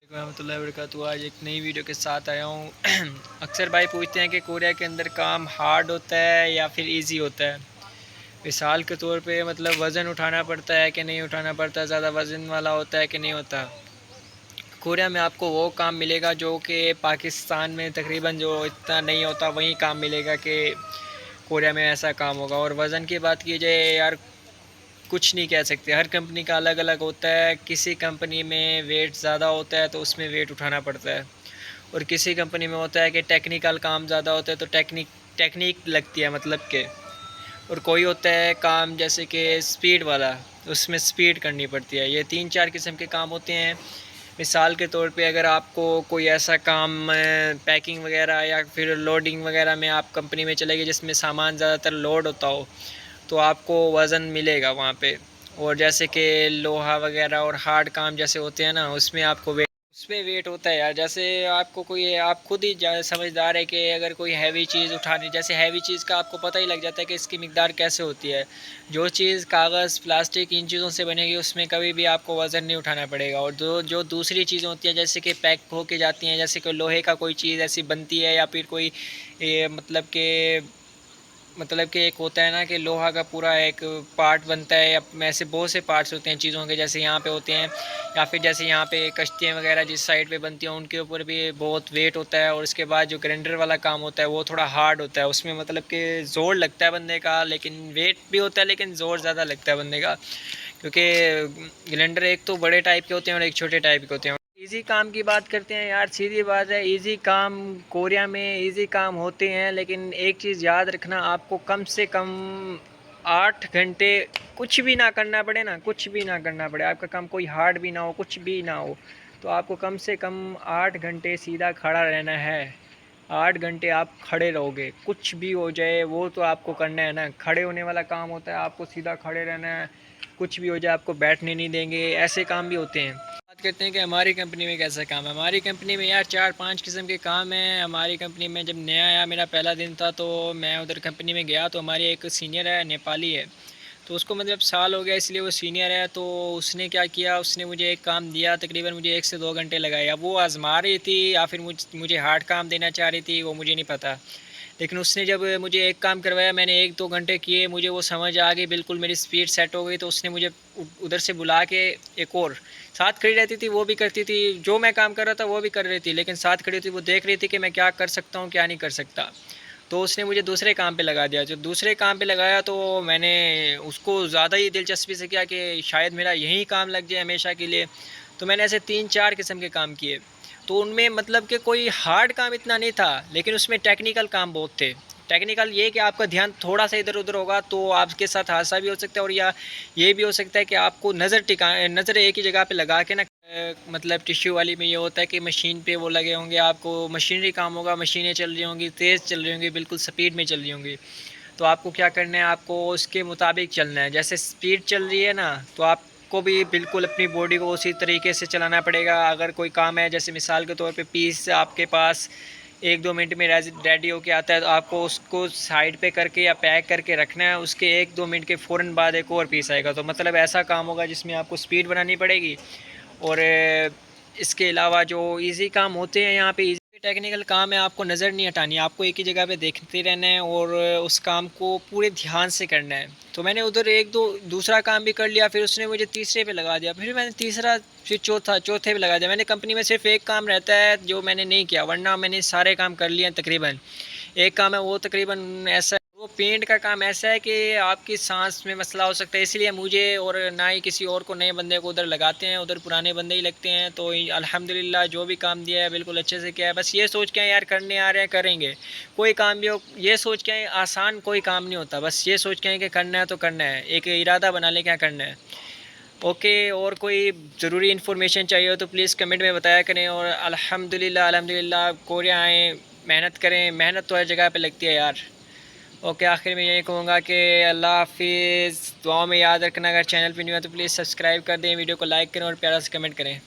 रहमतुल्लाहि व बरकातुहू। आज एक नई वीडियो के साथ आया हूँ। अक्सर भाई पूछते हैं कि कोरिया के अंदर काम हार्ड होता है या फिर इजी होता है। मिसाल के तौर पे मतलब वज़न उठाना पड़ता है कि नहीं उठाना पड़ता, ज़्यादा वज़न वाला होता है कि नहीं होता। कोरिया में आपको वो काम मिलेगा जो कि पाकिस्तान में तकरीबन जो इतना नहीं होता, वही काम मिलेगा कि कोरिया में ऐसा काम होगा। और वज़न की बात की जाए यार, कुछ नहीं कह सकते, हर कंपनी का अलग अलग होता है। किसी कंपनी में वेट ज़्यादा होता है तो उसमें वेट उठाना पड़ता है, और किसी कंपनी में होता है कि टेक्निकल काम ज़्यादा होता है तो टेक्निक लगती है मतलब के। और कोई होता है काम जैसे कि स्पीड वाला, उसमें स्पीड करनी पड़ती है। ये 3-4 किस्म के काम होते हैं। मिसाल के तौर पे अगर आपको कोई ऐसा काम पैकिंग वगैरह या फिर लोडिंग वगैरह में आप कंपनी में चले गए जिसमें सामान ज़्यादातर लोड होता हो, तो आपको वज़न मिलेगा वहाँ पे। और जैसे कि लोहा वगैरह और हार्ड काम जैसे होते हैं ना, उसमें आपको वेट, उसमें वेट होता है यार। जैसे आपको कोई, आप खुद ही समझदार है कि अगर कोई हैवी चीज़ उठानी, जैसे हैवी चीज़ का आपको पता ही लग जाता है कि इसकी मिकदार कैसे होती है। जो चीज़ कागज़ प्लास्टिक इन चीज़ों से बनेगी उसमें कभी भी आपको वज़न नहीं उठाना पड़ेगा। और जो जो दूसरी चीज़ें होती हैं जैसे कि पैक होके जाती हैं, जैसे कि लोहे का कोई चीज़ ऐसी बनती है या फिर कोई ये मतलब कि एक होता है ना कि लोहा का पूरा एक पार्ट बनता है, या ऐसे बहुत से पार्ट्स होते हैं चीज़ों के, जैसे यहाँ पे होते हैं। या फिर जैसे यहाँ पे कश्तियाँ वगैरह जिस साइड पे बनती हैं उनके ऊपर भी बहुत वेट होता है। और उसके बाद जो ग्राइंडर वाला काम होता है वो थोड़ा हार्ड होता है, उसमें मतलब कि ज़ोर लगता है बंदे का, लेकिन वेट भी होता है लेकिन ज़ोर ज़्यादा लगता है बंदे का। क्योंकि ग्राइंडर एक तो बड़े टाइप के होते हैं और एक छोटे टाइप के होते हैं। इजी काम की बात करते हैं यार, सीधी बात है, इजी काम कोरिया में इजी काम होते हैं, लेकिन एक चीज़ याद रखना, आपको कम से कम 8 घंटे कुछ भी ना करना पड़े ना, कुछ भी ना करना पड़े, आपका काम कोई हार्ड भी ना हो, कुछ भी ना हो, तो आपको कम से कम 8 घंटे सीधा खड़ा रहना है। 8 घंटे आप खड़े रहोगे, कुछ भी हो जाए वो तो आपको करना है ना। खड़े होने वाला काम होता है, आपको सीधा खड़े रहना है। कुछ भी हो जाए आपको बैठने नहीं देंगे, ऐसे काम भी होते हैं। बात करते हैं कि हमारी कंपनी में कैसा काम है। हमारी कंपनी में यार 4-5 किस्म के काम हैं। हमारी कंपनी में जब नया आया, मेरा पहला दिन था, तो मैं उधर कंपनी में गया तो हमारी एक सीनियर है, नेपाली है, तो उसको मतलब साल हो गया इसलिए वो सीनियर है। तो उसने क्या किया, उसने मुझे एक काम दिया, तकरीबन मुझे 1 से 2 घंटे लगाए। अब वो आज़मा रही थी या फिर मुझे हार्ड काम देना चाह रही थी, वो मुझे नहीं पता। लेकिन उसने जब मुझे एक काम करवाया, मैंने 1-2 घंटे किए, मुझे वो समझ आ गई, बिल्कुल मेरी स्पीड सेट हो गई। तो उसने मुझे उधर से बुला के, एक और साथ खड़ी रहती थी, वो भी करती थी, जो मैं काम कर रहा था वो भी कर रही थी, लेकिन साथ खड़ी थी, वो देख रही थी कि मैं क्या कर सकता हूँ क्या नहीं कर सकता। तो उसने मुझे दूसरे काम पे लगा दिया। जो दूसरे काम पे लगाया तो मैंने उसको ज़्यादा ही दिलचस्पी से किया कि शायद मेरा यही काम लग जाए हमेशा के लिए। तो मैंने ऐसे 3-4 किस्म के काम किए। तो उनमें मतलब कि कोई हार्ड काम इतना नहीं था, लेकिन उसमें टेक्निकल काम बहुत थे। टेक्निकल ये कि आपका ध्यान थोड़ा सा इधर उधर होगा तो आपके साथ हादसा भी हो सकता है, और या ये भी हो सकता है कि आपको नज़र एक ही जगह पे लगा के ना, मतलब टिश्यू वाली में ये होता है कि मशीन पे वो लगे होंगे, आपको मशीनरी काम होगा, मशीनें चल रही होंगी, तेज़ चल रही होंगी, बिल्कुल स्पीड में चल रही होंगी। तो आपको क्या करना है, आपको उसके मुताबिक चलना है। जैसे स्पीड चल रही है ना, तो आपको भी बिल्कुल अपनी बॉडी को उसी तरीके से चलाना पड़ेगा। अगर कोई काम है, जैसे मिसाल के तौर पे पीस आपके पास 1-2 मिनट में रेडी होके आता है, तो आपको उसको साइड पे करके या पैक करके रखना है। उसके 1-2 मिनट के फ़ौरन बाद एक और पीस आएगा। तो मतलब ऐसा काम होगा जिसमें आपको स्पीड बनानी पड़ेगी। और इसके अलावा जो इजी काम होते हैं यहाँ पे, इजी टेक्निकल काम है, आपको नज़र नहीं हटानी, आपको एक ही जगह पे देखते रहना है और उस काम को पूरे ध्यान से करना है। तो मैंने उधर एक दो दूसरा काम भी कर लिया, फिर उसने मुझे तीसरे पे लगा दिया, फिर मैंने तीसरा, फिर चौथे पे लगा दिया। मैंने कंपनी में सिर्फ एक काम रहता है जो मैंने नहीं किया, वरना मैंने सारे काम कर लिए तकरीबन। एक काम है वो तकरीबन ऐसा, वो पेंट का काम ऐसा है कि आपकी सांस में मसला हो सकता है, इसलिए मुझे और ना ही किसी और को, नए बंदे को उधर लगाते हैं, उधर पुराने बंदे ही लगते हैं। तो अल्हम्दुलिल्लाह जो भी काम दिया है बिल्कुल अच्छे से किया है। बस ये सोच के यार करने आ रहे हैं, करेंगे। कोई काम भी हो, ये सोच के आसान कोई काम नहीं होता, बस ये सोच के कि करना है तो करना है, एक इरादा बना ले क्या करना है। ओके, और कोई ज़रूरी इन्फॉर्मेशन चाहिए हो तो प्लीज़ कमेंट में बताया करें। और अल्हम्दुलिल्लाह कोरिया आएँ, मेहनत करें, मेहनत तो हर जगह पे लगती है यार। ओके, आखिर में यही कहूँगा कि अल्लाह हाफिज़। दुआओं में याद रखना, अगर चैनल पे न्यू है तो प्लीज़ सब्सक्राइब कर दें, वीडियो को लाइक करें और प्यारा से कमेंट करें।